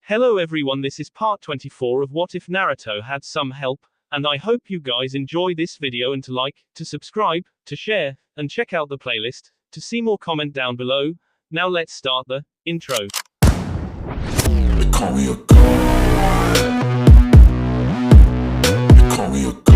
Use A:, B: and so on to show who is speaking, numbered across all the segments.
A: Hello everyone, this is part 24 of What If Naruto Had Some Help, and I hope you guys enjoy this video and to like, to subscribe, to share, and check out the playlist, to see more comment down below. Now let's start the intro.
B: They call me a god. They call me a god.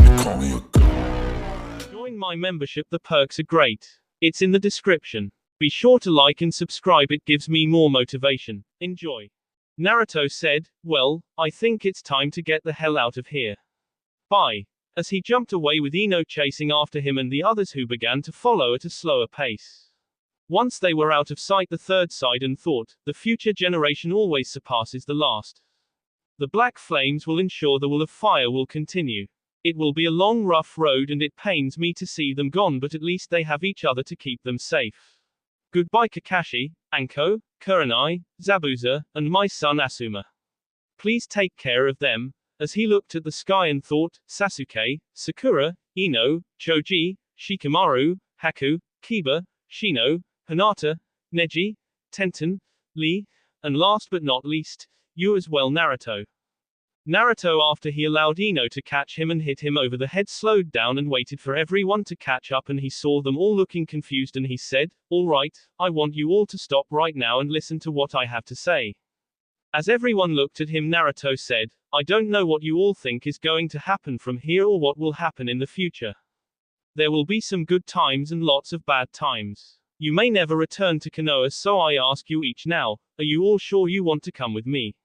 B: They call me a god.
A: Join my membership, the perks are great. It's in the description. Be sure to like and subscribe, it gives me more motivation. Enjoy. Naruto said, "Well, I think it's time to get the hell out of here. Bye." As he jumped away with Ino chasing after him and the others who began to follow at a slower pace. Once they were out of sight, the third Saidan thought, the future generation always surpasses the last. The black flames will ensure the wall of fire will continue. It will be a long rough road and it pains me to see them gone, but at least they have each other to keep them safe. Goodbye Kakashi, Anko, Kurenai, Zabuza, and my son Asuma. Please take care of them." As he looked at the sky and thought, Sasuke, Sakura, Ino, Choji, Shikamaru, Haku, Kiba, Shino, Hinata, Neji, Tenten, Lee, and last but not least, you as well Naruto. Naruto, after he allowed Ino to catch him and hit him over the head, slowed down and waited for everyone to catch up, and he saw them all looking confused and he said, "All right, I want you all to stop right now and listen to what I have to say." As everyone looked at him, Naruto said, "I don't know what you all think is going to happen from here or what will happen in the future. There will be some good times and lots of bad times. You may never return to Konoha, so I ask you each now, are you all sure you want to come with me?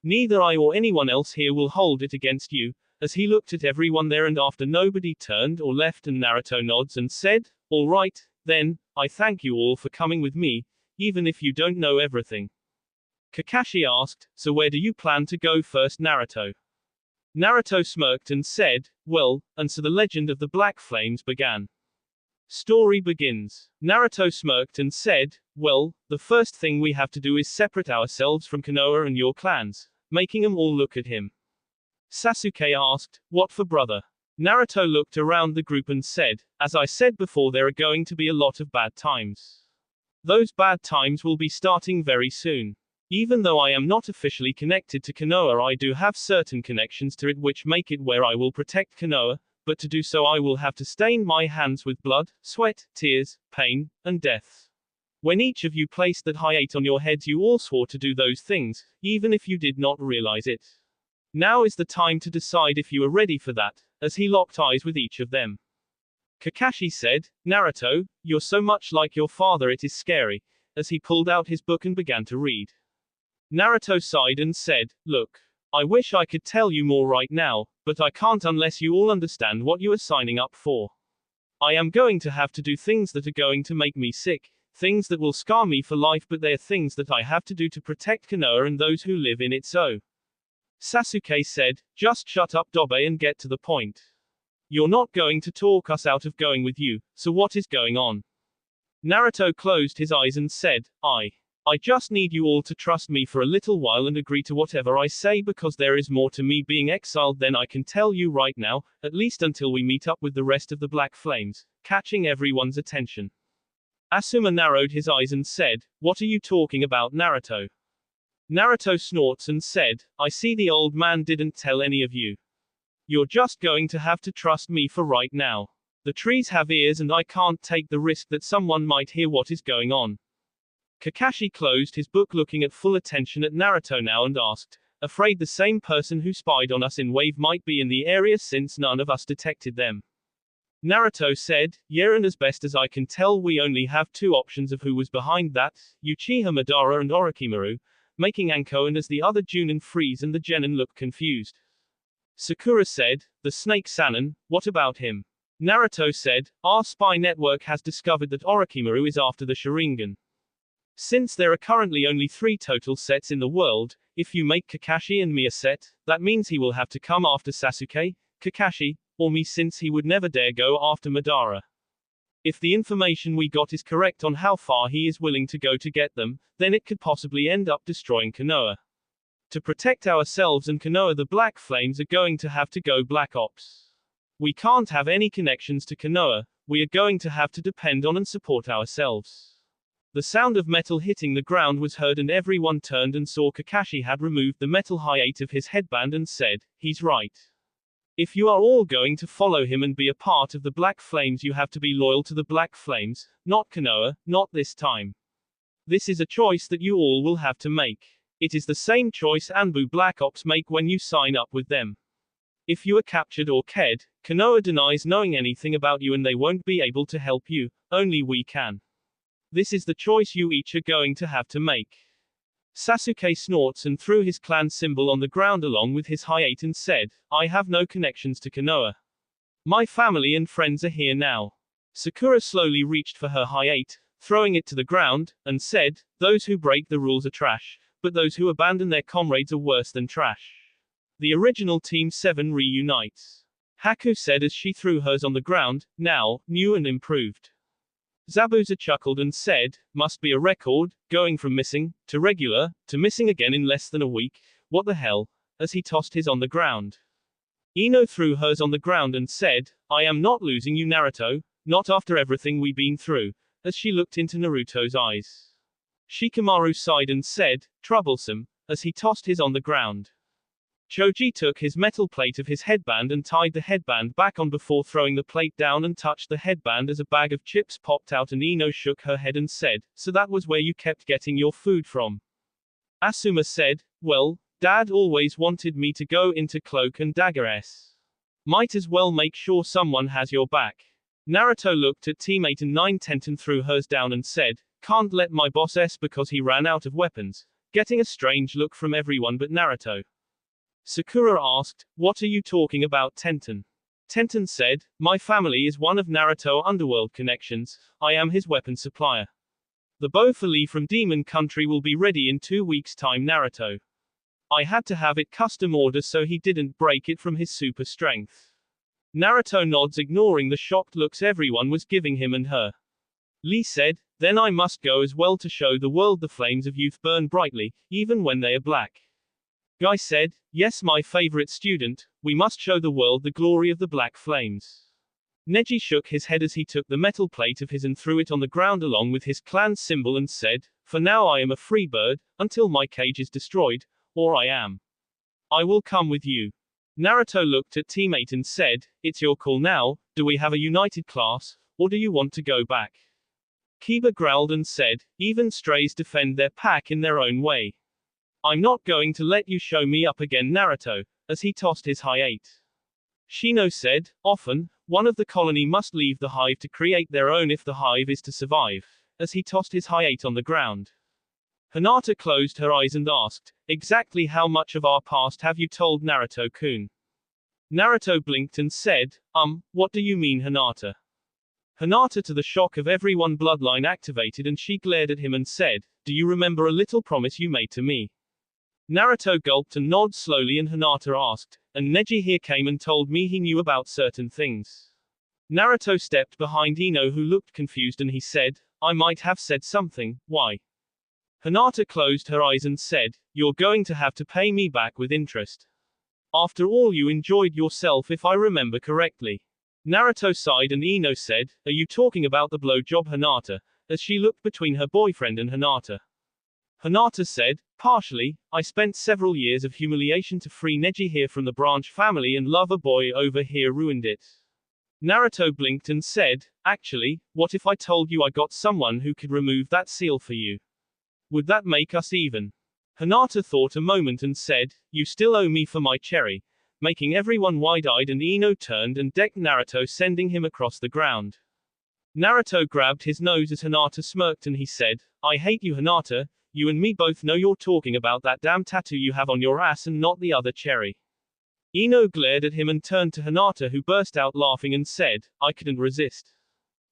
A: Neither I or anyone else here will hold it against you." As he looked at everyone there and after nobody turned or left and Naruto nods and said, "All right, then, I thank you all for coming with me, even if you don't know everything." Kakashi asked, "So where do you plan to go first, Naruto?" Naruto smirked and said, "Well," and so the legend of the Black Flames began. Story begins. Naruto smirked and said, "Well, the first thing we have to do is separate ourselves from Konoha and your clans," making them all look at him. Sasuke asked, "What for, brother?" Naruto looked around the group and said, "As I said before, there are going to be a lot of bad times. Those bad times will be starting very soon. Even though I am not officially connected to Konoha, I do have certain connections to it which make it where I will protect Konoha, but to do so I will have to stain my hands with blood, sweat, tears, pain, and death. When each of you placed that height on your heads, you all swore to do those things, even if you did not realize it. Now is the time to decide if you are ready for that," as he locked eyes with each of them. Kakashi said, "Naruto, you're so much like your father it is scary," as he pulled out his book and began to read. Naruto sighed and said, "Look, I wish I could tell you more right now, but I can't unless you all understand what you are signing up for. I am going to have to do things that are going to make me sick, things that will scar me for life, but they are things that I have to do to protect Konoha and those who live in it." So Sasuke said, "Just shut up, Dobe, and get to the point. You're not going to talk us out of going with you, so what is going on?" Naruto closed his eyes and said, I just need you all to trust me for a little while and agree to whatever I say, because there is more to me being exiled than I can tell you right now, at least until we meet up with the rest of the Black Flames," catching everyone's attention. Asuma narrowed his eyes and said, "What are you talking about, Naruto?" Naruto snorts and said, "I see the old man didn't tell any of you. You're just going to have to trust me for right now. The trees have ears and I can't take the risk that someone might hear what is going on." Kakashi closed his book, looking at full attention at Naruto now, and asked, "Afraid the same person who spied on us in Wave might be in the area since none of us detected them?" Naruto said, "Yeah, and as best as I can tell we only have two options of who was behind that, Uchiha Madara and Orochimaru," making Anko and as the other Junin freeze and the Genin look confused. Sakura said, "The Snake Sannin, what about him?" Naruto said, "Our spy network has discovered that Orochimaru is after the Sharingan. Since there are currently only 3 total sets in the world, if you make Kakashi and me a set, that means he will have to come after Sasuke, Kakashi, or me, since he would never dare go after Madara. If the information we got is correct on how far he is willing to go to get them, then it could possibly end up destroying Konoha. To protect ourselves and Konoha, the Black Flames are going to have to go Black Ops. We can't have any connections to Konoha, we are going to have to depend on and support ourselves. The sound of metal hitting the ground was heard and everyone turned and saw Kakashi had removed the metal hiatus of his headband and said, "He's right. If you are all going to follow him and be a part of the Black Flames, you have to be loyal to the Black Flames, not Konoha, not this time. This is a choice that you all will have to make. It is the same choice Anbu Black Ops make when you sign up with them. If you are captured or killed, Konoha denies knowing anything about you and they won't be able to help you, only we can. This is the choice you each are going to have to make." Sasuke snorts and threw his clan symbol on the ground along with his hiatus and said, "I have no connections to Konoha. My family and friends are here now." Sakura slowly reached for her hiatus, throwing it to the ground, and said, "Those who break the rules are trash, but those who abandon their comrades are worse than trash." The original Team 7 reunites. Haku said as she threw hers on the ground, "Now, new and improved." Zabuza chuckled and said, "Must be a record, going from missing, to regular, to missing again in less than a week, what the hell," as he tossed his on the ground. Ino threw hers on the ground and said, "I am not losing you Naruto, not after everything we've been through," as she looked into Naruto's eyes. Shikamaru sighed and said, "Troublesome," as he tossed his on the ground. Choji took his metal plate of his headband and tied the headband back on before throwing the plate down and touched the headband as a bag of chips popped out and Ino shook her head and said, "So that was where you kept getting your food from?" Asuma said, "Well, Dad always wanted me to go into Cloak and Dagger S. Might as well make sure someone has your back." Naruto looked at teammate and 9 Tenten threw hers down and said, "Can't let my boss S because he ran out of weapons," getting a strange look from everyone but Naruto. Sakura asked, "What are you talking about Tenten?" Tenten said, "My family is one of Naruto underworld connections, I am his weapon supplier. The bow for Lee from Demon Country will be ready in 2 weeks' time Naruto. I had to have it custom order so he didn't break it from his super strength." Naruto nods ignoring the shocked looks everyone was giving him and her. Lee said, "Then I must go as well to show the world the flames of youth burn brightly, even when they are black." Guy said, "Yes my favorite student, we must show the world the glory of the black flames." Neji shook his head as he took the metal plate of his and threw it on the ground along with his clan symbol and said, "For now I am a free bird, until my cage is destroyed, or I am. I will come with you." Naruto looked at teammate and said, "It's your call now, do we have a united class, or do you want to go back?" Kiba growled and said, "Even strays defend their pack in their own way. I'm not going to let you show me up again Naruto," as he tossed his hiatus. Shino said, "Often, one of the colony must leave the hive to create their own if the hive is to survive," as he tossed his hiatus on the ground. Hinata closed her eyes and asked, "Exactly how much of our past have you told Naruto-kun?" Naruto blinked and said, What do you mean Hinata?" Hinata to the shock of everyone bloodline activated and she glared at him and said, "Do you remember a little promise you made to me?" Naruto gulped and nodded slowly and Hinata asked, "And Neji here came and told me he knew about certain things." Naruto stepped behind Ino who looked confused and he said, "I might have said something, why?" Hinata closed her eyes and said, "You're going to have to pay me back with interest. After all you enjoyed yourself if I remember correctly." Naruto sighed and Ino said, "Are you talking about the blowjob Hinata?" as she looked between her boyfriend and Hinata. Hinata said, "Partially, I spent several years of humiliation to free Neji here from the branch family and lover boy over here ruined it." Naruto blinked and said, "Actually, what if I told you I got someone who could remove that seal for you? Would that make us even?" Hinata thought a moment and said, "You still owe me for my cherry," making everyone wide-eyed and Ino turned and decked Naruto sending him across the ground. Naruto grabbed his nose as Hinata smirked and he said, "I hate you Hinata, you and me both know you're talking about that damn tattoo you have on your ass and not the other cherry." Ino glared at him and turned to Hinata who burst out laughing and said, "I couldn't resist.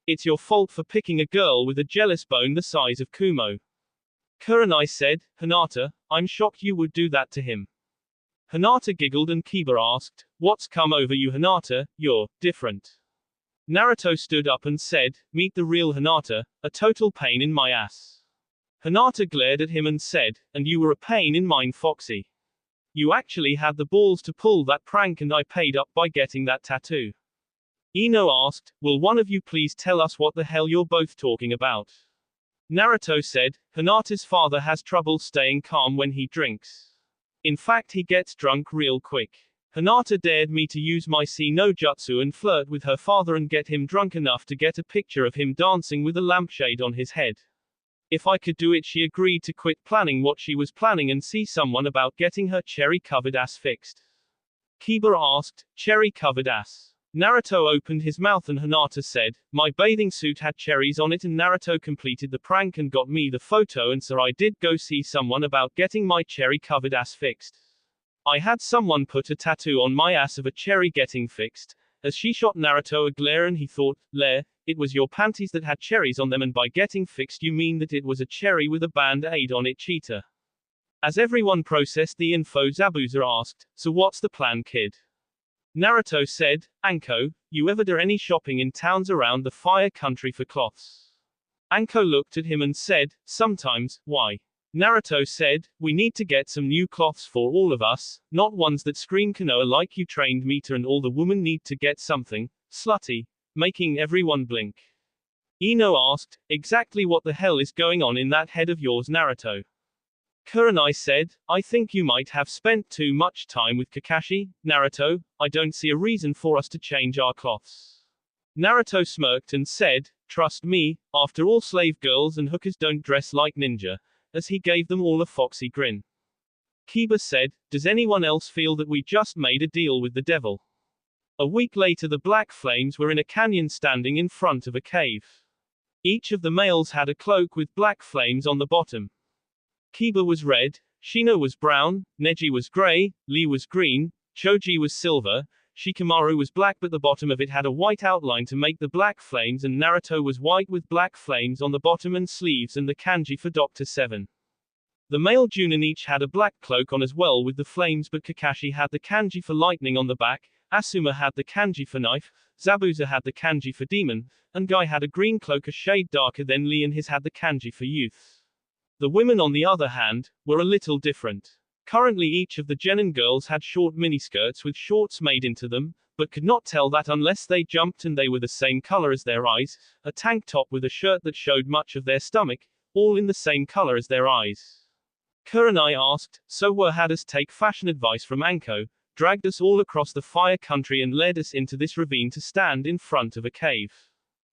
A: It's your fault for picking a girl with a jealous bone the size of Kumo." Kurenai said, "Hinata, I'm shocked you would do that to him." Hinata giggled and Kiba asked, "What's come over you Hinata, you're different." Naruto stood up and said, "Meet the real Hinata, a total pain in my ass." Hinata glared at him and said, "And you were a pain in mine Foxy. You actually had the balls to pull that prank and I paid up by getting that tattoo." Ino asked, "Will one of you please tell us what the hell you're both talking about?" Naruto said, Hinata's father has trouble staying calm when he drinks. In fact, he gets drunk real quick. Hinata dared me to use my see no jutsu and flirt with her father and get him drunk enough to get a picture of him dancing with a lampshade on his head. If I could do it, she agreed to quit planning what she was planning and see someone about getting her cherry-covered ass fixed. Kiba asked, cherry-covered ass. Naruto opened his mouth and Hinata said, my bathing suit had cherries on it, and Naruto completed the prank and got me the photo, and so I did go see someone about getting my cherry-covered ass fixed. I had someone put a tattoo on my ass of a cherry getting fixed. As she shot Naruto a glare and he thought, Lair, it was your panties that had cherries on them, and by getting fixed you mean that it was a cherry with a band-aid on it, cheater. As everyone processed the info, Zabuza asked, so what's the plan, kid? Naruto said, Anko, you ever do any shopping in towns around the fire country for cloths? Anko looked at him and said, sometimes, why? Naruto said, we need to get some new cloths for all of us, not ones that scream Konoha like you trained Mita, and all the women need to get something slutty, making everyone blink. Ino asked, exactly what the hell is going on in that head of yours, Naruto? Kurenai said, I think you might have spent too much time with Kakashi, Naruto. I don't see a reason for us to change our cloths. Naruto smirked and said, trust me, after all, slave girls and hookers don't dress like ninja, as he gave them all a foxy grin. Kiba said, does anyone else feel that we just made a deal with the devil? A week later, the Black Flames were in a canyon standing in front of a cave. Each of the males had a cloak with black flames on the bottom. Kiba was red, Shino was brown, Neji was gray, Lee was green, Choji was silver, Shikamaru was black, but the bottom of it had a white outline to make the black flames, and Naruto was white with black flames on the bottom and sleeves and the kanji for Dr. 7. The male Junin each had a black cloak on as well with the flames, but Kakashi had the kanji for lightning on the back, Asuma had the kanji for knife, Zabuza had the kanji for demon, and Guy had a green cloak a shade darker than Lee, and his had the kanji for youth. The women, on the other hand, were a little different. Currently, each of the Genin girls had short miniskirts with shorts made into them, but could not tell that unless they jumped, and they were the same color as their eyes, a tank top with a shirt that showed much of their stomach, all in the same color as their eyes. Kurenai asked, so where had us take fashion advice from Anko, dragged us all across the fire country and led us into this ravine to stand in front of a cave.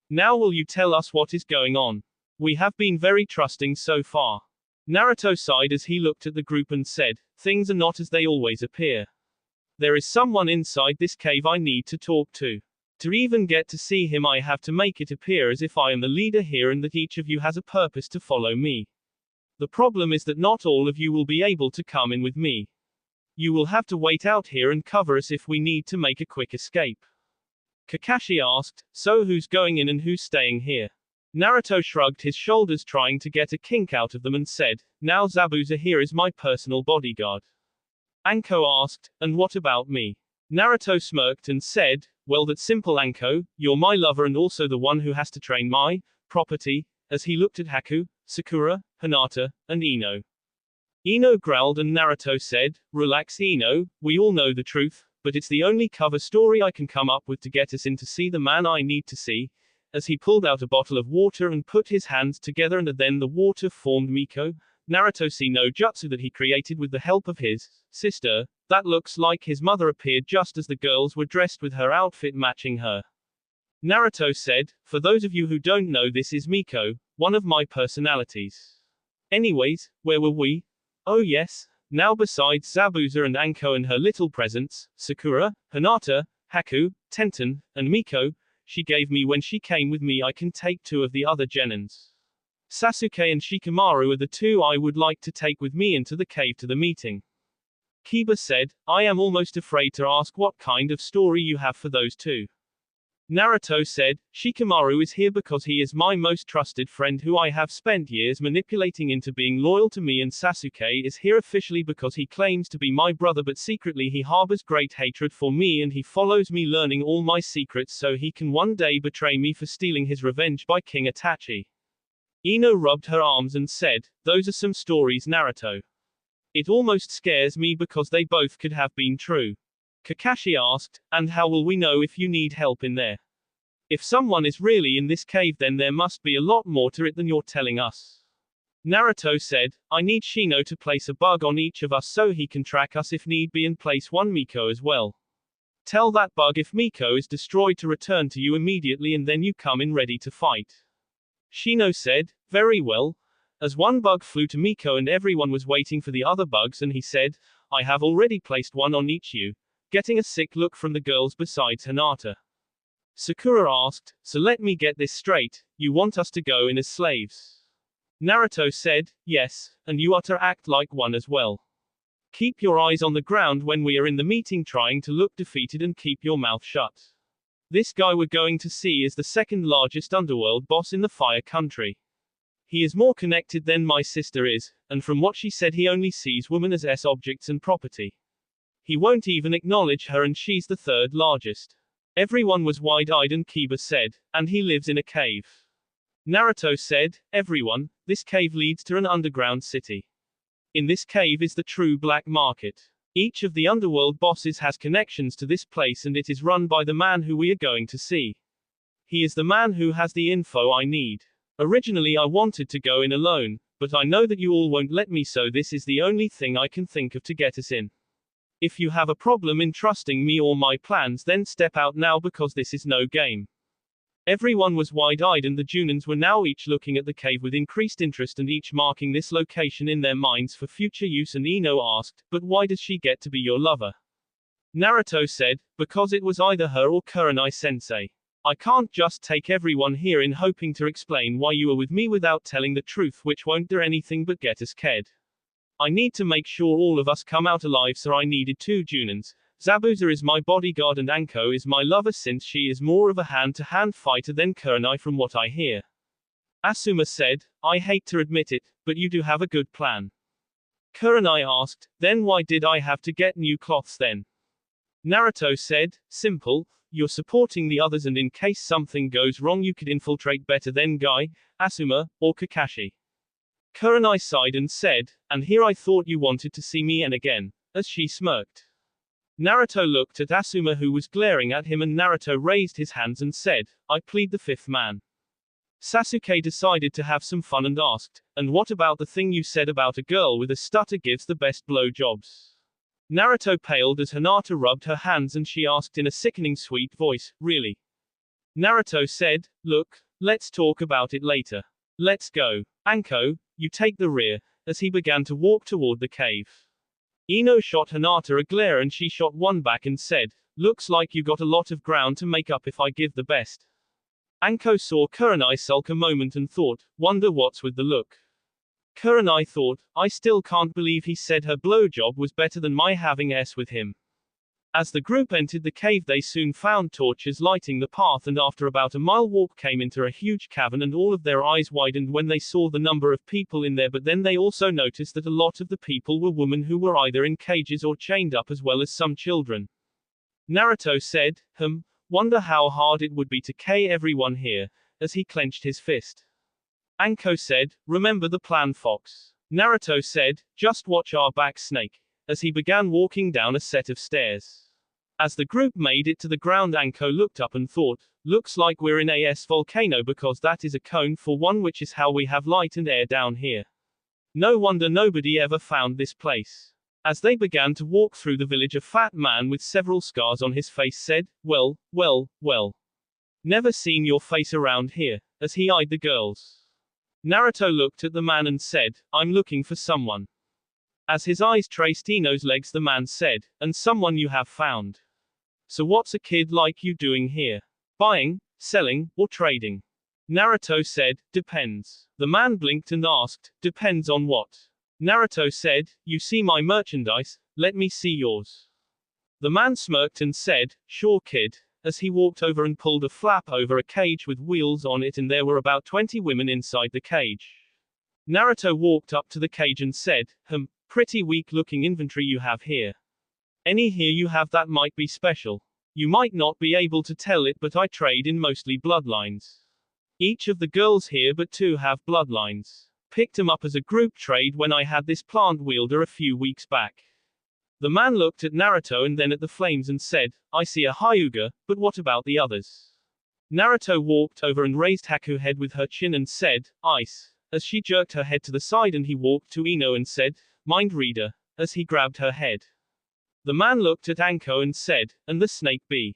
A: Now will you tell us what is going on? We have been very trusting so far. Naruto sighed as he looked at the group and said, things are not as they always appear. There is someone inside this cave I need to talk to. To even get to see him, I have to make it appear as if I am the leader here and that each of you has a purpose to follow me. The problem is that not all of you will be able to come in with me. You will have to wait out here and cover us if we need to make a quick escape. Kakashi asked, so who's going in and who's staying here? Naruto shrugged his shoulders, trying to get a kink out of them, and said, now Zabuza here is my personal bodyguard. Anko asked, and what about me? Naruto smirked and said, well, that's simple, Anko, you're my lover and also the one who has to train my property, as he looked at Haku, Sakura, Hinata, and Ino. Ino growled and Naruto said, relax Ino, we all know the truth, but it's the only cover story I can come up with to get us in to see the man I need to see. As he pulled out a bottle of water and put his hands together, and then the water formed Miko, Naruto see no jutsu that he created with the help of his sister, that looks like his mother, appeared just as the girls were dressed with her outfit matching her. Naruto said, for those of you who don't know, this is Miko, one of my personalities. Anyways, where were we? Oh yes, now besides Zabuza and Anko and her little presents, Sakura, Hinata, Haku, Tenten, and Miko, she gave me when she came with me, I can take 2 of the other Genins. Sasuke and Shikamaru are the 2 I would like to take with me into the cave to the meeting. Kiba said, I am almost afraid to ask what kind of story you have for those 2. Naruto said, Shikamaru is here because he is my most trusted friend who I have spent years manipulating into being loyal to me, and Sasuke is here officially because he claims to be my brother, but secretly he harbors great hatred for me and he follows me, learning all my secrets so he can one day betray me for stealing his revenge by King Itachi. Ino rubbed her arms and said, those are some stories, Naruto. It almost scares me because they both could have been true. Kakashi asked, and how will we know if you need help in there? If someone is really in this cave, then there must be a lot more to it than you're telling us. Naruto said, I need Shino to place a bug on each of us so he can track us if need be, and place one Miko as well. Tell that bug if Miko is destroyed to return to you immediately, and then you come in ready to fight. Shino said, very well. As one bug flew to Miko and everyone was waiting for the other bugs, and he said, I have already placed one on each you, getting a sick look from the girls besides Hinata. Sakura asked, so let me get this straight, you want us to go in as slaves? Naruto said, yes, and you are to act like one as well. Keep your eyes on the ground when we are in the meeting, trying to look defeated, and keep your mouth shut. This guy we're going to see is the second largest underworld boss in the Fire Country. He is more connected than my sister is, and from what she said he only sees women as objects and property. He won't even acknowledge her, and she's the third largest. Everyone was wide-eyed, and Kiba said, and he lives in a cave. Naruto said, everyone, this cave leads to an underground city. In this cave is the true black market. Each of the underworld bosses has connections to this place, and it is run by the man who we are going to see. He is the man who has the info I need. Originally I wanted to go in alone, but I know that you all won't let me, so this is the only thing I can think of to get us in. If you have a problem in trusting me or my plans, then step out now, because this is no game. Everyone was wide-eyed, and the Junins were now each looking at the cave with increased interest and each marking this location in their minds for future use, and Ino asked, but why does she get to be your lover? Naruto said, because it was either her or Kurenai-sensei. I can't just take everyone here in hoping to explain why you are with me without telling the truth, which won't do anything but get us killed. I need to make sure all of us come out alive, so I needed two Junins. Zabuza is my bodyguard and Anko is my lover, since she is more of a hand-to-hand fighter than Kurenai from what I hear. Asuma said, I hate to admit it, but you do have a good plan. Kurenai asked, then why did I have to get new cloths then? Naruto said, simple, you're supporting the others, and in case something goes wrong you could infiltrate better than Guy, Asuma, or Kakashi. Kurenai sighed and said, and here I thought you wanted to see me, and again, as she smirked. Naruto looked at Asuma, who was glaring at him, and Naruto raised his hands and said, I plead the fifth man. Sasuke decided to have some fun and asked, and what about the thing you said about a girl with a stutter gives the best blowjobs? Naruto paled as Hinata rubbed her hands, and she asked in a sickening sweet voice, really? Naruto said, look, let's talk about it later. Let's go. Anko, you take the rear, as he began to walk toward the cave. Ino shot Hinata a glare, and she shot one back and said, looks like you got a lot of ground to make up if I give the best. Anko saw Kurenai sulk a moment and thought, wonder what's with the look. Kurenai thought, I still can't believe he said her blowjob was better than my having S with him. As the group entered the cave they soon found torches lighting the path, and after about a mile walk came into a huge cavern, and all of their eyes widened when they saw the number of people in there, but then they also noticed that a lot of the people were women who were either in cages or chained up, as well as some children. Naruto said, wonder how hard it would be to kill everyone here, as he clenched his fist. Anko said, remember the plan, Fox. Naruto said, just watch our back, Snake, as he began walking down a set of stairs. As the group made it to the ground, Anko looked up and thought, looks like we're in a volcano, because that is a cone for one, which is how we have light and air down here. No wonder nobody ever found this place. As they began to walk through the village, a fat man with several scars on his face said, well. Never seen your face around here, as he eyed the girls. Naruto looked at the man and said, I'm looking for someone. As his eyes traced Ino's legs, the man said, and someone you have found. So what's a kid like you doing here? Buying, selling, or trading? Naruto said, depends. The man blinked and asked, depends on what? Naruto said, you see my merchandise, let me see yours. The man smirked and said, sure kid, as he walked over and pulled a flap over a cage with wheels on it, and there were about 20 women inside the cage. Naruto walked up to the cage and said, pretty weak looking inventory you have here. Any here you have that might be special. You might not be able to tell it, but I trade in mostly bloodlines. Each of the girls here but two have bloodlines. Picked them up as a group trade when I had this plant wielder a few weeks back. The man looked at Naruto and then at the flames and said, I see a Hyuga, but what about the others? Naruto walked over and raised Haku's head with her chin and said, "Ice," as she jerked her head to the side, and he walked to Ino and said, "Mind reader," as he grabbed her head. The man looked at Anko and said, "And the snake bee?"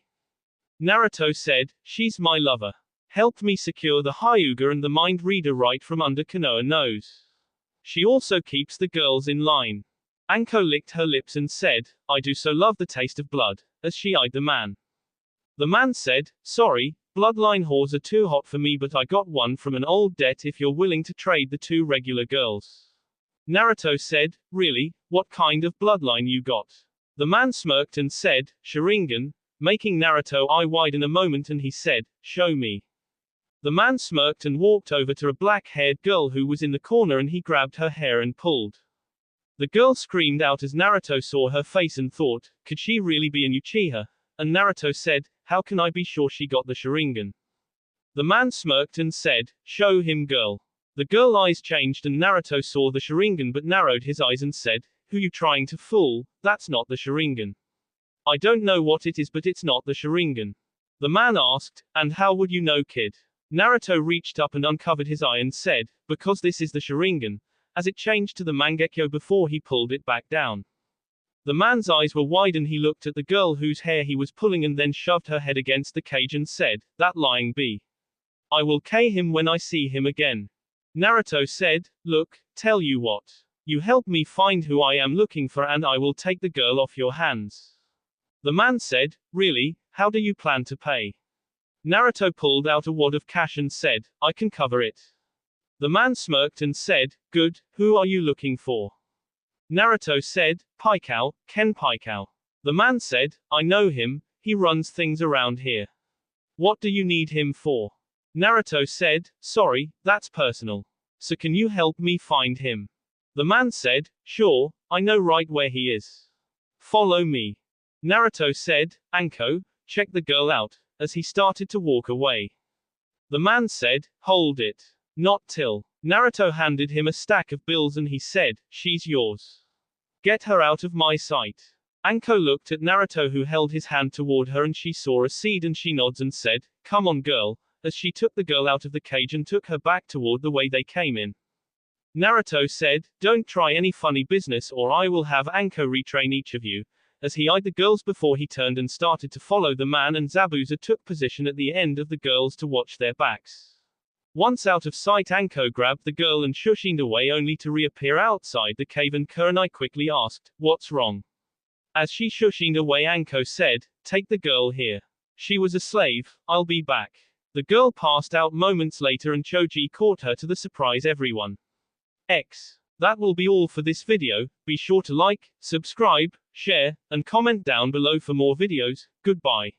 A: Naruto said, "She's my lover. Helped me secure the Hyuga and the mind reader right from under Konoha nose. She also keeps the girls in line." Anko licked her lips and said, "I do so love the taste of blood," as she eyed the man. The man said, "Sorry, bloodline whores are too hot for me, but I got one from an old debt if you're willing to trade the two regular girls." Naruto said, "Really? What kind of bloodline you got?" The man smirked and said, "Sharingan," making Naruto eye widen a moment, and he said, "Show me." The man smirked and walked over to a black-haired girl who was in the corner, and he grabbed her hair and pulled. The girl screamed out as Naruto saw her face and thought, could she really be an Uchiha? And Naruto said, "How can I be sure she got the Sharingan?" The man smirked and said, "Show him, girl." The girl eyes changed and Naruto saw the Sharingan but narrowed his eyes and said, "Who you trying to fool? That's not the Sharingan." "I don't know what it is, but it's not the Sharingan." The man asked, "And how would you know, kid?" Naruto reached up and uncovered his eye and said, "Because this is the Sharingan," as it changed to the Mangekyo before he pulled it back down. The man's eyes were wide and he looked at the girl whose hair he was pulling and then shoved her head against the cage and said, "That lying bee. I will K him when I see him again." Naruto said, "Look, tell you what. You help me find who I am looking for and I will take the girl off your hands." The man said, "Really? How do you plan to pay?" Naruto pulled out a wad of cash and said, "I can cover it." The man smirked and said, "Good, who are you looking for?" Naruto said, "Paikao, Ken Paikao." The man said, "I know him, he runs things around here." "What do you need him for?" Naruto said, "Sorry, that's personal. So can you help me find him?" The man said, "Sure, I know right where he is. Follow me." Naruto said, "Anko, check the girl out," as he started to walk away. The man said, "Hold it. Not till." Naruto handed him a stack of bills and he said, "She's yours. Get her out of my sight." Anko looked at Naruto who held his hand toward her and she saw a seed and she nods and said, "Come on girl," as she took the girl out of the cage and took her back toward the way they came in. Naruto said, "Don't try any funny business or I will have Anko retrain each of you," as he eyed the girls before he turned and started to follow the man, and Zabuza took position at the end of the girls to watch their backs. Once out of sight, Anko grabbed the girl and shushined away only to reappear outside the cave, and Kurenai quickly asked, "What's wrong?" As she shushined away, Anko said, "Take the girl here. She was a slave, I'll be back." The girl passed out moments later and Choji caught her to the surprise everyone. That will be all for this video. Be sure to like, subscribe, share, and comment down below for more videos. Goodbye.